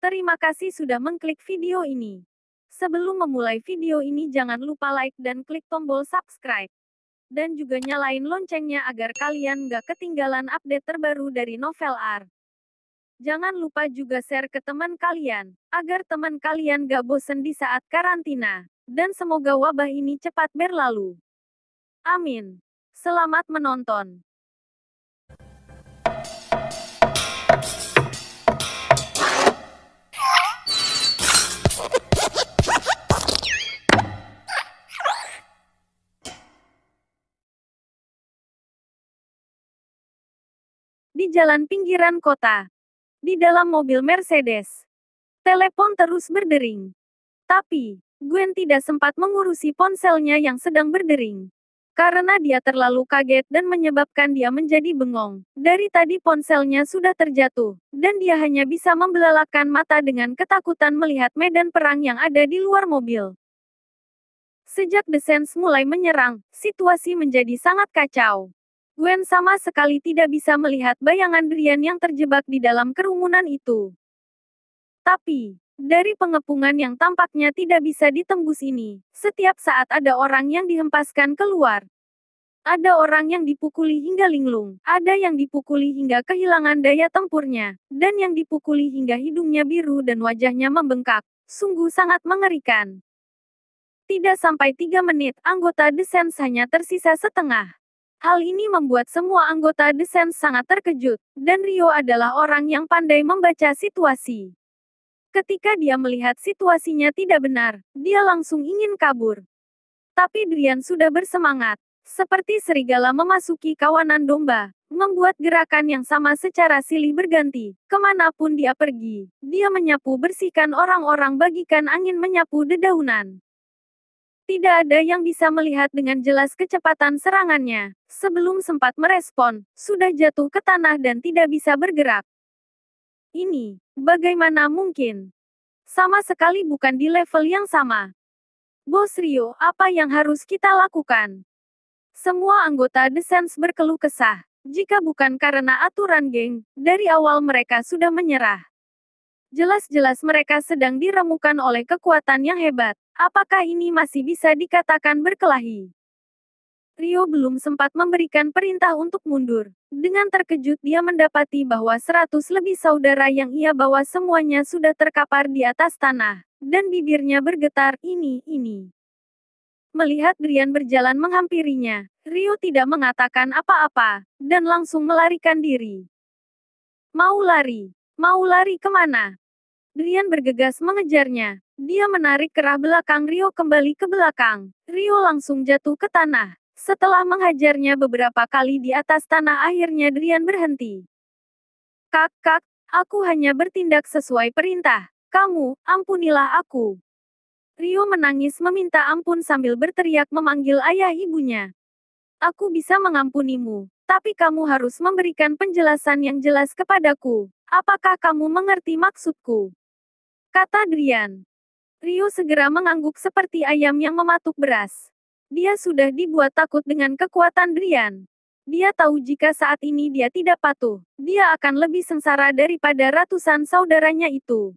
Terima kasih sudah mengklik video ini. Sebelum memulai video ini jangan lupa like dan klik tombol subscribe. Dan juga nyalain loncengnya agar kalian nggak ketinggalan update terbaru dari Novel Art. Jangan lupa juga share ke teman kalian, agar teman kalian gak bosen di saat karantina. Dan semoga wabah ini cepat berlalu. Amin. Selamat menonton. Di jalan pinggiran kota. Di dalam mobil Mercedes. Telepon terus berdering. Tapi, Gwen tidak sempat mengurusi ponselnya yang sedang berdering. Karena dia terlalu kaget dan menyebabkan dia menjadi bengong. Dari tadi ponselnya sudah terjatuh, dan dia hanya bisa membelalakan mata dengan ketakutan melihat medan perang yang ada di luar mobil. Sejak The Sands mulai menyerang, situasi menjadi sangat kacau. Gwen sama sekali tidak bisa melihat bayangan Brian yang terjebak di dalam kerumunan itu. Tapi, dari pengepungan yang tampaknya tidak bisa ditembus ini, setiap saat ada orang yang dihempaskan keluar. Ada orang yang dipukuli hingga linglung, ada yang dipukuli hingga kehilangan daya tempurnya, dan yang dipukuli hingga hidungnya biru dan wajahnya membengkak. Sungguh sangat mengerikan. Tidak sampai 3 menit, anggota The Sands hanya tersisa setengah. Hal ini membuat semua anggota The Sands sangat terkejut, dan Rio adalah orang yang pandai membaca situasi. Ketika dia melihat situasinya tidak benar, dia langsung ingin kabur. Tapi Drian sudah bersemangat, seperti serigala memasuki kawanan domba, membuat gerakan yang sama secara silih berganti. Kemanapun dia pergi, dia menyapu bersihkan orang-orang bagikan angin menyapu dedaunan. Tidak ada yang bisa melihat dengan jelas kecepatan serangannya. Sebelum sempat merespon, sudah jatuh ke tanah dan tidak bisa bergerak. Ini, bagaimana mungkin? Sama sekali bukan di level yang sama. Bos Rio, apa yang harus kita lakukan? Semua anggota The Sands berkeluh kesah. Jika bukan karena aturan geng, dari awal mereka sudah menyerah. Jelas-jelas mereka sedang diremukan oleh kekuatan yang hebat. Apakah ini masih bisa dikatakan berkelahi? Rio belum sempat memberikan perintah untuk mundur. Dengan terkejut dia mendapati bahwa 100 lebih saudara yang ia bawa semuanya sudah terkapar di atas tanah. Dan bibirnya bergetar, ini. Melihat Brian berjalan menghampirinya, Rio tidak mengatakan apa-apa, dan langsung melarikan diri. Mau lari? Mau lari kemana? Brian bergegas mengejarnya. Dia menarik kerah belakang Rio kembali ke belakang. Rio langsung jatuh ke tanah. Setelah menghajarnya beberapa kali di atas tanah akhirnya Brian berhenti. Kak, aku hanya bertindak sesuai perintah. Kamu, ampunilah aku. Rio menangis meminta ampun sambil berteriak memanggil ayah ibunya. Aku bisa mengampunimu, tapi kamu harus memberikan penjelasan yang jelas kepadaku. Apakah kamu mengerti maksudku? Kata Drian. Rio segera mengangguk seperti ayam yang mematuk beras. Dia sudah dibuat takut dengan kekuatan Drian. Dia tahu jika saat ini dia tidak patuh, dia akan lebih sengsara daripada ratusan saudaranya itu.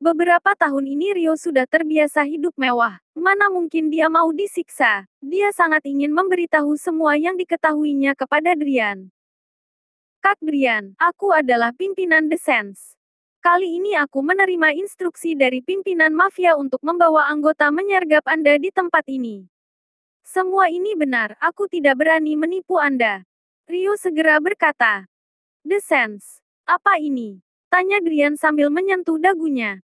Beberapa tahun ini Rio sudah terbiasa hidup mewah. Mana mungkin dia mau disiksa? Dia sangat ingin memberitahu semua yang diketahuinya kepada Drian. Kak Drian, aku adalah pimpinan The Sands. Kali ini aku menerima instruksi dari pimpinan mafia untuk membawa anggota menyergap Anda di tempat ini. Semua ini benar, aku tidak berani menipu Anda. Rio segera berkata. The Sands. Apa ini? Tanya Drian sambil menyentuh dagunya.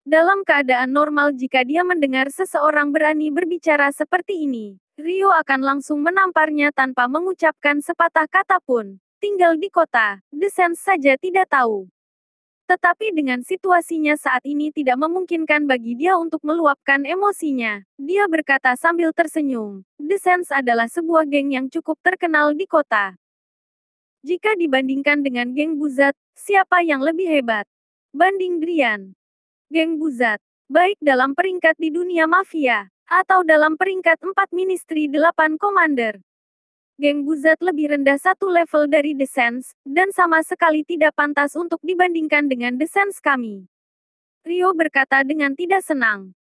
Dalam keadaan normal jika dia mendengar seseorang berani berbicara seperti ini, Rio akan langsung menamparnya tanpa mengucapkan sepatah kata pun. Tinggal di kota, The Sands saja tidak tahu. Tetapi dengan situasinya saat ini tidak memungkinkan bagi dia untuk meluapkan emosinya. Dia berkata sambil tersenyum, The Sands adalah sebuah geng yang cukup terkenal di kota. Jika dibandingkan dengan geng Buzat, siapa yang lebih hebat? Banding Drian. Geng Buzat, baik dalam peringkat di dunia mafia, atau dalam peringkat 4 Ministry 8 Commander. Geng Buzat lebih rendah satu level dari The Sands, dan sama sekali tidak pantas untuk dibandingkan dengan The Sands kami. Rio berkata dengan tidak senang.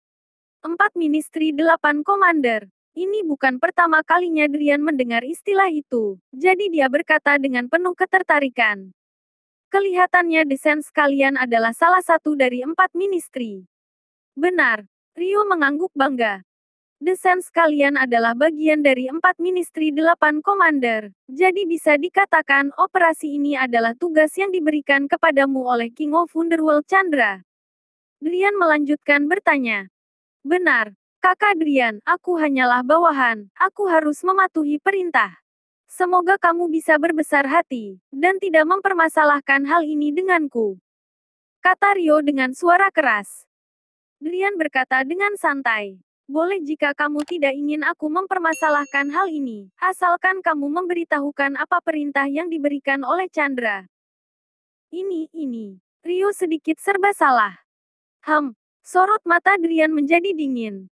4 Ministry 8 Commander. Ini bukan pertama kalinya Drian mendengar istilah itu, jadi dia berkata dengan penuh ketertarikan. Kelihatannya desain sekalian adalah salah satu dari 4 ministry. Benar, Rio mengangguk bangga. Desain sekalian adalah bagian dari 4 ministry 8 Commander, jadi bisa dikatakan operasi ini adalah tugas yang diberikan kepadamu oleh King of Underworld Chandra. Drian melanjutkan bertanya. Benar, Kakak Drian, aku hanyalah bawahan, aku harus mematuhi perintah. Semoga kamu bisa berbesar hati, dan tidak mempermasalahkan hal ini denganku. Kata Rio dengan suara keras. Drian berkata dengan santai. Boleh jika kamu tidak ingin aku mempermasalahkan hal ini, asalkan kamu memberitahukan apa perintah yang diberikan oleh Chandra. Ini. Rio sedikit serba salah. Sorot mata Drian menjadi dingin.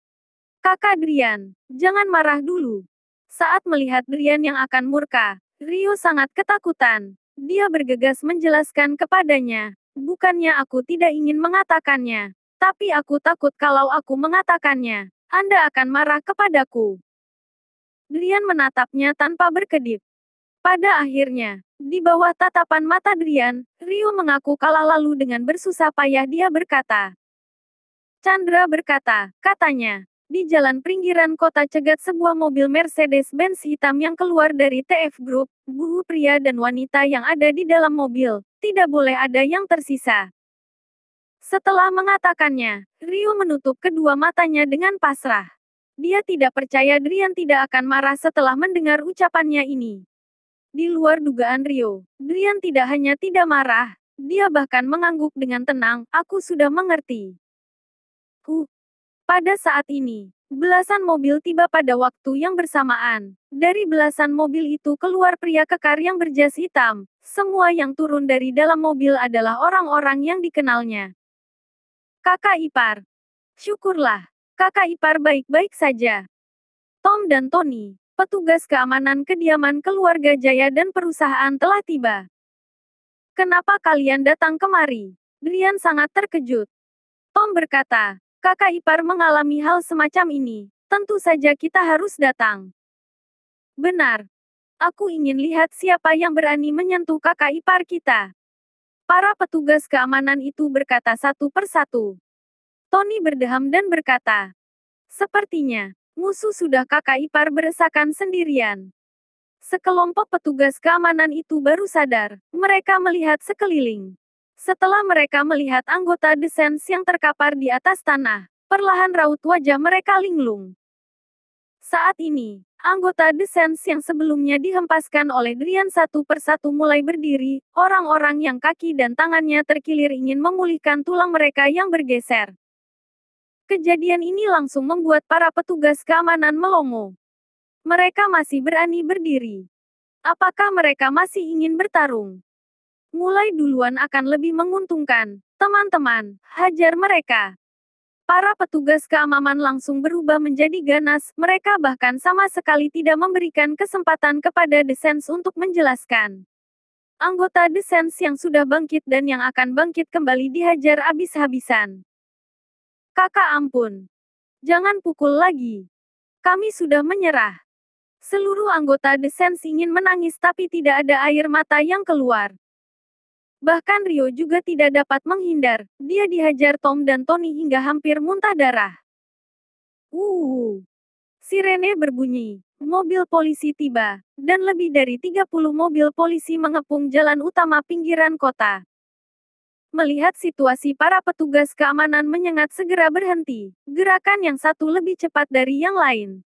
Kakak Drian, jangan marah dulu. Saat melihat Drian yang akan murka, Rio sangat ketakutan. Dia bergegas menjelaskan kepadanya. Bukannya aku tidak ingin mengatakannya, tapi aku takut kalau aku mengatakannya, Anda akan marah kepadaku. Drian menatapnya tanpa berkedip. Pada akhirnya, di bawah tatapan mata Drian, Rio mengaku kalah lalu dengan bersusah payah dia berkata. Chandra berkata, katanya. Di jalan pinggiran kota cegat sebuah mobil Mercedes-Benz hitam yang keluar dari TF Group, buhu pria dan wanita yang ada di dalam mobil, tidak boleh ada yang tersisa. Setelah mengatakannya, Rio menutup kedua matanya dengan pasrah. Dia tidak percaya Drian tidak akan marah setelah mendengar ucapannya ini. Di luar dugaan Rio, Drian tidak hanya tidak marah, dia bahkan mengangguk dengan tenang, aku sudah mengerti. Pada saat ini, belasan mobil tiba pada waktu yang bersamaan. Dari belasan mobil itu keluar pria kekar yang berjas hitam. Semua yang turun dari dalam mobil adalah orang-orang yang dikenalnya. Kakak ipar. Syukurlah, kakak ipar baik-baik saja. Tom dan Tony, petugas keamanan kediaman keluarga Jaya dan perusahaan telah tiba. Kenapa kalian datang kemari? Drian sangat terkejut. Tom berkata, kakak ipar mengalami hal semacam ini, tentu saja kita harus datang. Benar. Aku ingin lihat siapa yang berani menyentuh kakak ipar kita. Para petugas keamanan itu berkata satu persatu. Tony berdeham dan berkata, sepertinya, musuh sudah kakak ipar beresakan sendirian. Sekelompok petugas keamanan itu baru sadar, mereka melihat sekeliling. Setelah mereka melihat anggota Descent yang terkapar di atas tanah, perlahan raut wajah mereka linglung. Saat ini, anggota Descent yang sebelumnya dihempaskan oleh Drian satu persatu mulai berdiri, orang-orang yang kaki dan tangannya terkilir ingin memulihkan tulang mereka yang bergeser. Kejadian ini langsung membuat para petugas keamanan melongo. Mereka masih berani berdiri. Apakah mereka masih ingin bertarung? Mulai duluan akan lebih menguntungkan. Teman-teman, hajar mereka. Para petugas keamanan langsung berubah menjadi ganas, mereka bahkan sama sekali tidak memberikan kesempatan kepada Descent untuk menjelaskan. Anggota Descent yang sudah bangkit dan yang akan bangkit kembali dihajar habis-habisan. Kakak ampun. Jangan pukul lagi. Kami sudah menyerah. Seluruh anggota Descent ingin menangis tapi tidak ada air mata yang keluar. Bahkan Rio juga tidak dapat menghindar, dia dihajar Tom dan Tony hingga hampir muntah darah. Sirene berbunyi, mobil polisi tiba, dan lebih dari 30 mobil polisi mengepung jalan utama pinggiran kota. Melihat situasi para petugas keamanan menyengat segera berhenti, gerakan yang satu lebih cepat dari yang lain.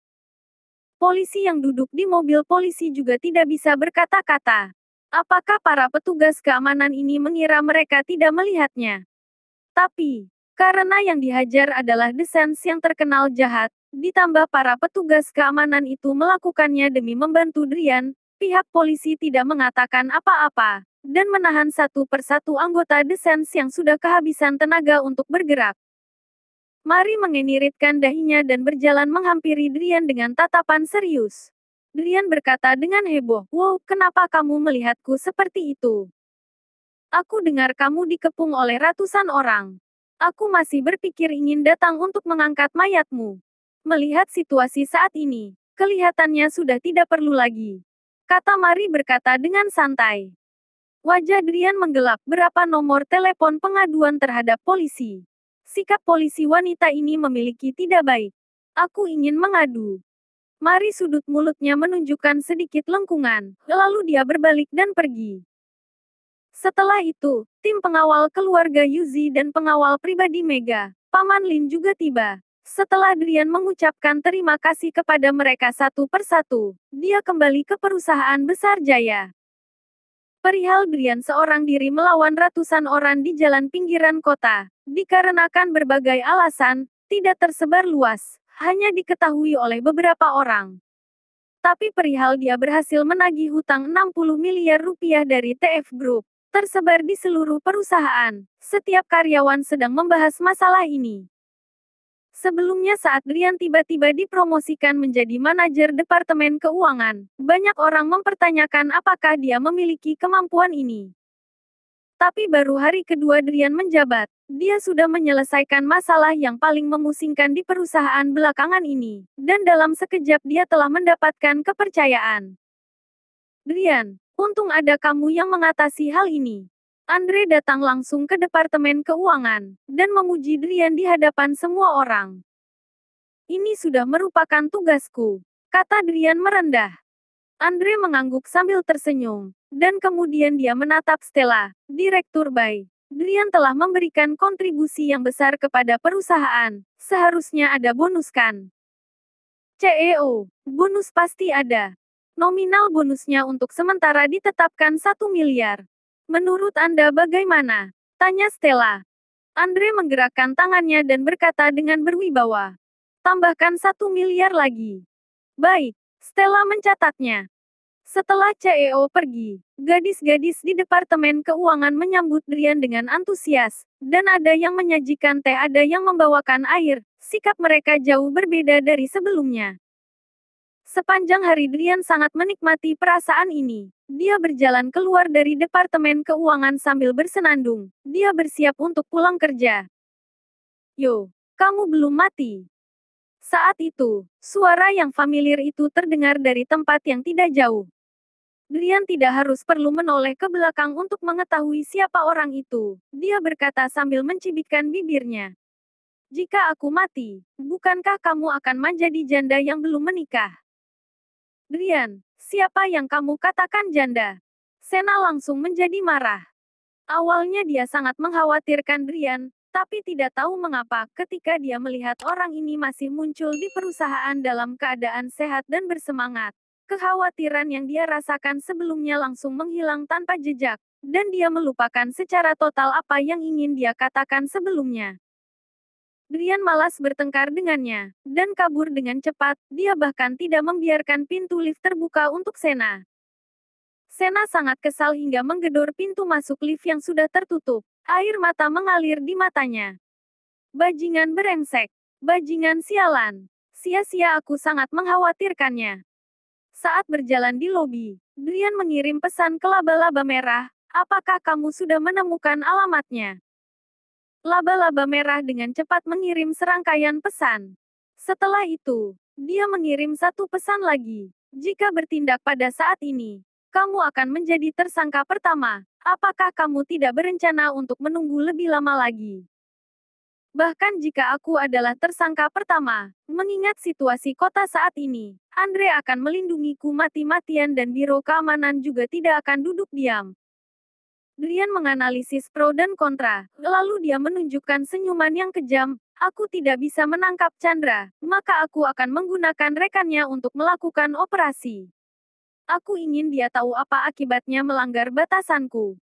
Polisi yang duduk di mobil polisi juga tidak bisa berkata-kata. Apakah para petugas keamanan ini mengira mereka tidak melihatnya? Tapi, karena yang dihajar adalah Descent yang terkenal jahat, ditambah para petugas keamanan itu melakukannya demi membantu Drian, pihak polisi tidak mengatakan apa-apa, dan menahan satu persatu anggota Descent yang sudah kehabisan tenaga untuk bergerak. Mari mengenyiritkan dahinya dan berjalan menghampiri Drian dengan tatapan serius. Drian berkata dengan heboh, wow, kenapa kamu melihatku seperti itu? Aku dengar kamu dikepung oleh ratusan orang. Aku masih berpikir ingin datang untuk mengangkat mayatmu. Melihat situasi saat ini, kelihatannya sudah tidak perlu lagi. Kata Mari berkata dengan santai. Wajah Drian menggelap. Berapa nomor telepon pengaduan terhadap polisi? Sikap polisi wanita ini memiliki tidak baik. Aku ingin mengadu. Mari sudut mulutnya menunjukkan sedikit lengkungan, lalu dia berbalik dan pergi. Setelah itu, tim pengawal keluarga Yuzi dan pengawal pribadi Mega, Paman Lin juga tiba. Setelah Drian mengucapkan terima kasih kepada mereka satu persatu, dia kembali ke perusahaan besar Jaya. Perihal Drian seorang diri melawan ratusan orang di jalan pinggiran kota, dikarenakan berbagai alasan, tidak tersebar luas, hanya diketahui oleh beberapa orang. Tapi perihal dia berhasil menagih hutang 60 miliar rupiah dari TF Group, tersebar di seluruh perusahaan. Setiap karyawan sedang membahas masalah ini. Sebelumnya saat Drian tiba-tiba dipromosikan menjadi manajer Departemen Keuangan, banyak orang mempertanyakan apakah dia memiliki kemampuan ini. Tapi baru hari kedua Drian menjabat, dia sudah menyelesaikan masalah yang paling memusingkan di perusahaan belakangan ini, dan dalam sekejap dia telah mendapatkan kepercayaan. Drian, untung ada kamu yang mengatasi hal ini. Andre datang langsung ke Departemen Keuangan, dan memuji Drian di hadapan semua orang. Ini sudah merupakan tugasku, kata Drian merendah. Andre mengangguk sambil tersenyum, dan kemudian dia menatap Stella, Direktur Bay. Drian telah memberikan kontribusi yang besar kepada perusahaan, seharusnya ada bonus kan? CEO, bonus pasti ada. Nominal bonusnya untuk sementara ditetapkan 1 miliar. Menurut Anda bagaimana? Tanya Stella. Andre menggerakkan tangannya dan berkata dengan berwibawa. Tambahkan 1 miliar lagi. Baik, Stella mencatatnya. Setelah CEO pergi, gadis-gadis di Departemen Keuangan menyambut Drian dengan antusias, dan ada yang menyajikan teh, ada yang membawakan air. Sikap mereka jauh berbeda dari sebelumnya. Sepanjang hari Drian sangat menikmati perasaan ini. Dia berjalan keluar dari Departemen Keuangan sambil bersenandung. Dia bersiap untuk pulang kerja. Yo, kamu belum mati. Saat itu, suara yang familiar itu terdengar dari tempat yang tidak jauh. Drian tidak harus perlu menoleh ke belakang untuk mengetahui siapa orang itu. Dia berkata sambil mencibitkan bibirnya. Jika aku mati, bukankah kamu akan menjadi janda yang belum menikah? Drian, siapa yang kamu katakan janda? Sena langsung menjadi marah. Awalnya dia sangat mengkhawatirkan Drian, tapi tidak tahu mengapa ketika dia melihat orang ini masih muncul di perusahaan dalam keadaan sehat dan bersemangat. Kekhawatiran yang dia rasakan sebelumnya langsung menghilang tanpa jejak, dan dia melupakan secara total apa yang ingin dia katakan sebelumnya. Drian malas bertengkar dengannya, dan kabur dengan cepat. Dia bahkan tidak membiarkan pintu lift terbuka untuk Sena. Sena sangat kesal hingga menggedor pintu masuk lift yang sudah tertutup. Air mata mengalir di matanya. Bajingan brengsek. Bajingan sialan. Sia-sia aku sangat mengkhawatirkannya. Saat berjalan di lobi, Drian mengirim pesan ke laba-laba merah. Apakah kamu sudah menemukan alamatnya? Laba-laba merah dengan cepat mengirim serangkaian pesan. Setelah itu, dia mengirim satu pesan lagi. Jika bertindak pada saat ini, kamu akan menjadi tersangka pertama. Apakah kamu tidak berencana untuk menunggu lebih lama lagi? Bahkan jika aku adalah tersangka pertama, mengingat situasi kota saat ini, Andre akan melindungiku mati-matian dan Biro Keamanan juga tidak akan duduk diam. Drian menganalisis pro dan kontra, lalu dia menunjukkan senyuman yang kejam. Aku tidak bisa menangkap Chandra, maka aku akan menggunakan rekannya untuk melakukan operasi. Aku ingin dia tahu apa akibatnya melanggar batasanku.